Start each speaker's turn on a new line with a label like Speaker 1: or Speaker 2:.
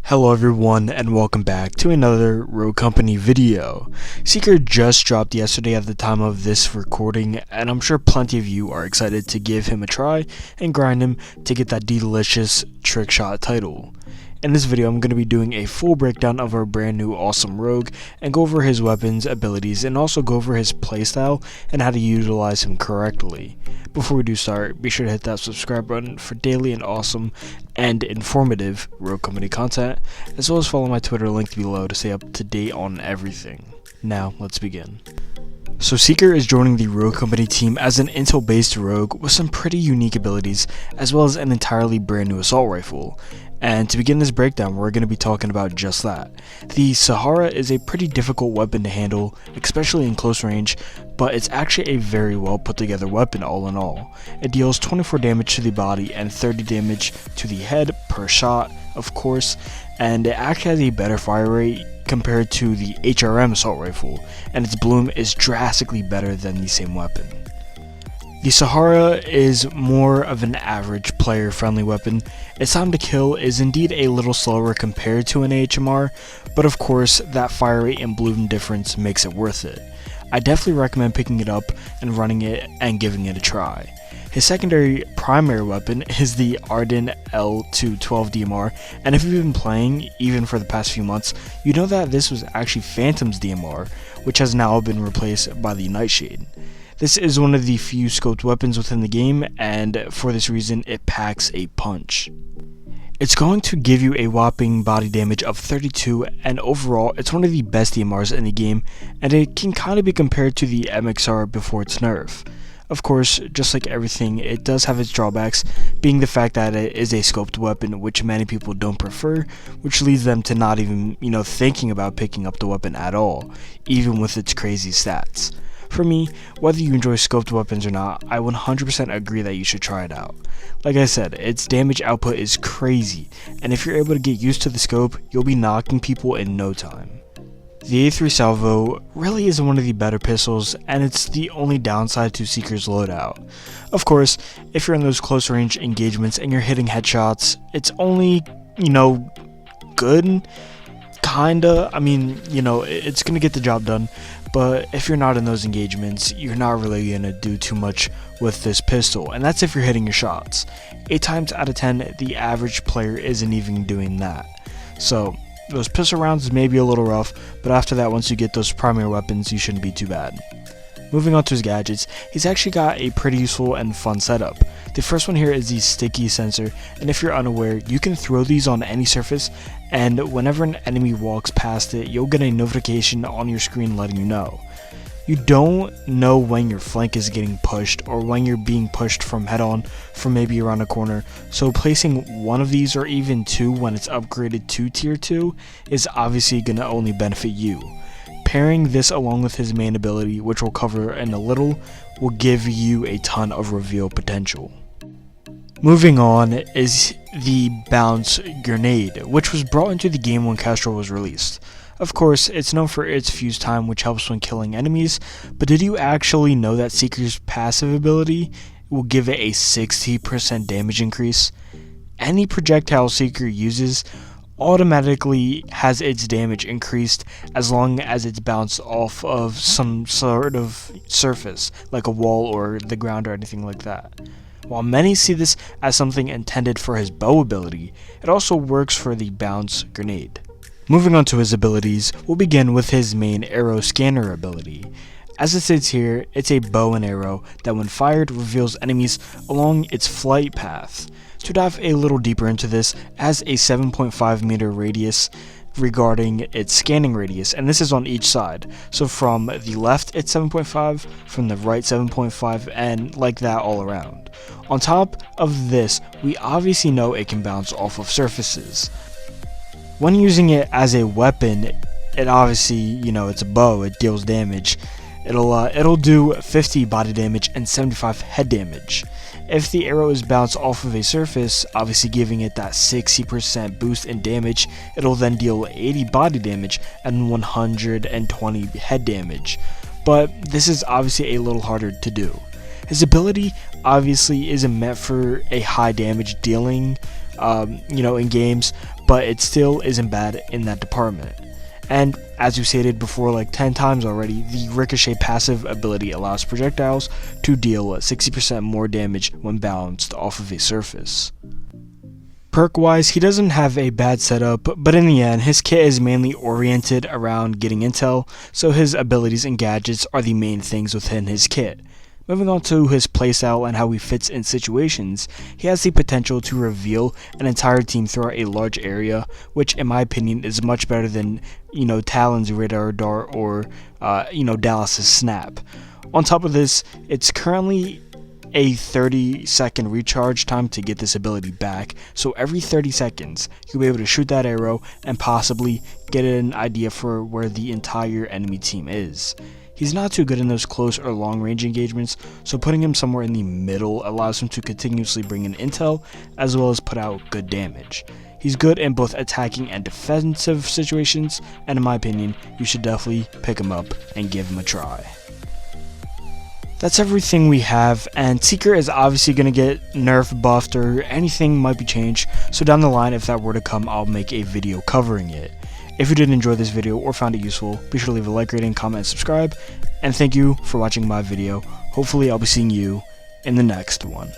Speaker 1: Hello everyone and welcome back to another Rogue Company video. Seeker just dropped yesterday at the time of this recording, and I'm sure plenty of you are excited to give him a try and grind him to get that delicious trick shot title. In this video I'm going to be doing a full breakdown of our brand new awesome rogue and go over his weapons, abilities, and also go over his playstyle and how to utilize him correctly. Before we do start, be sure to hit that subscribe button for daily and awesome and informative Rogue Company content, as well as follow my Twitter linked below to stay up to date on everything. Now, let's begin. So Seeker is joining the Rogue Company team as an intel based rogue with some pretty unique abilities, as well as an entirely brand new assault rifle. And to begin this breakdown, we're going to be talking about just that. The Sahara is a pretty difficult weapon to handle, especially in close range, but it's actually a very well put together weapon all in all. It deals 24 damage to the body and 30 damage to the head per shot, of course, and it actually has a better fire rate compared to the HRM assault rifle, and its bloom is drastically better than the same weapon. The Sahara is more of an average player friendly weapon. Its time to kill is indeed a little slower compared to an HMR, but of course that fire rate and bloom difference makes it worth it. I definitely recommend picking it up and running it and giving it a try. His secondary primary weapon is the Arden L212 DMR, and if you've been playing even for the past few months, you know that this was actually Phantom's DMR, which has now been replaced by the Nightshade. This is one of the few scoped weapons within the game, and for this reason it packs a punch. It's going to give you a whopping body damage of 32, and overall it's one of the best DMRs in the game, and it can kind of be compared to the MXR before its nerf. Of course, just like everything, it does have its drawbacks, being the fact that it is a scoped weapon, which many people don't prefer, which leads them to not even, thinking about picking up the weapon at all, even with its crazy stats. For me, whether you enjoy scoped weapons or not, I 100% agree that you should try it out. Like I said, its damage output is crazy, and if you're able to get used to the scope, you'll be knocking people in no time. The A3 Salvo really is one of the better pistols, and it's the only downside to Seeker's loadout. Of course, if you're in those close range engagements and you're hitting headshots, it's only, good, kinda. It's gonna get the job done, but if you're not in those engagements, you're not really gonna do too much with this pistol, and that's if you're hitting your shots. 8 times out of 10, the average player isn't even doing that. So those pistol rounds may be a little rough, but after that, once you get those primary weapons, you shouldn't be too bad. Moving on to his gadgets, he's actually got a pretty useful and fun setup. The first one here is the sticky sensor, and if you're unaware, you can throw these on any surface, and whenever an enemy walks past it, you'll get a notification on your screen letting you know. You don't know when your flank is getting pushed or when you're being pushed from head on from maybe around a corner, so placing one of these or even 2 when it's upgraded to tier 2 is obviously going to only benefit you. Pairing this along with his main ability, which we'll cover in a little, will give you a ton of reveal potential. Moving on is the Bounce Grenade, which was brought into the game when Kestrel was released. Of course, it's known for its fuse time, which helps when killing enemies, but did you actually know that Seeker's passive ability will give it a 60% damage increase? Any projectile Seeker uses automatically has its damage increased as long as it's bounced off of some sort of surface, like a wall or the ground or anything like that. While many see this as something intended for his bow ability, it also works for the Bounce Grenade. Moving on to his abilities, we'll begin with his main arrow scanner ability. As it states here, it's a bow and arrow that when fired reveals enemies along its flight path. To dive a little deeper into this, it has a 7.5 meter radius regarding its scanning radius, and this is on each side. So from the left it's 7.5, from the right 7.5, and like that all around. On top of this, we obviously know it can bounce off of surfaces. When using it as a weapon, it obviously, it's a bow, it deals damage. It'll do 50 body damage and 75 head damage. If the arrow is bounced off of a surface, obviously giving it that 60% boost in damage, it'll then deal 80 body damage and 120 head damage. But this is obviously a little harder to do. His ability obviously isn't meant for a high damage dealing, in games, but it still isn't bad in that department. And as you stated before like 10 times already, the Ricochet passive ability allows projectiles to deal 60% more damage when bounced off of a surface. Perk-wise, he doesn't have a bad setup, but in the end, his kit is mainly oriented around getting intel, so his abilities and gadgets are the main things within his kit. Moving on to his playstyle and how he fits in situations, he has the potential to reveal an entire team throughout a large area, which in my opinion is much better than, Talon's radar dart or, Dallas's snap. On top of this, it's currently a 30-second recharge time to get this ability back, so every 30 seconds you'll be able to shoot that arrow and possibly get an idea for where the entire enemy team is. He's not too good in those close or long range engagements, so putting him somewhere in the middle allows him to continuously bring in intel as well as put out good damage. He's good in both attacking and defensive situations, and in my opinion, you should definitely pick him up and give him a try. That's everything we have, and Seeker is obviously going to get nerfed, buffed, or anything might be changed, so down the line if that were to come, I'll make a video covering it. If you did enjoy this video or found it useful, be sure to leave a like, rating, comment, and subscribe, and thank you for watching my video. Hopefully I'll be seeing you in the next one.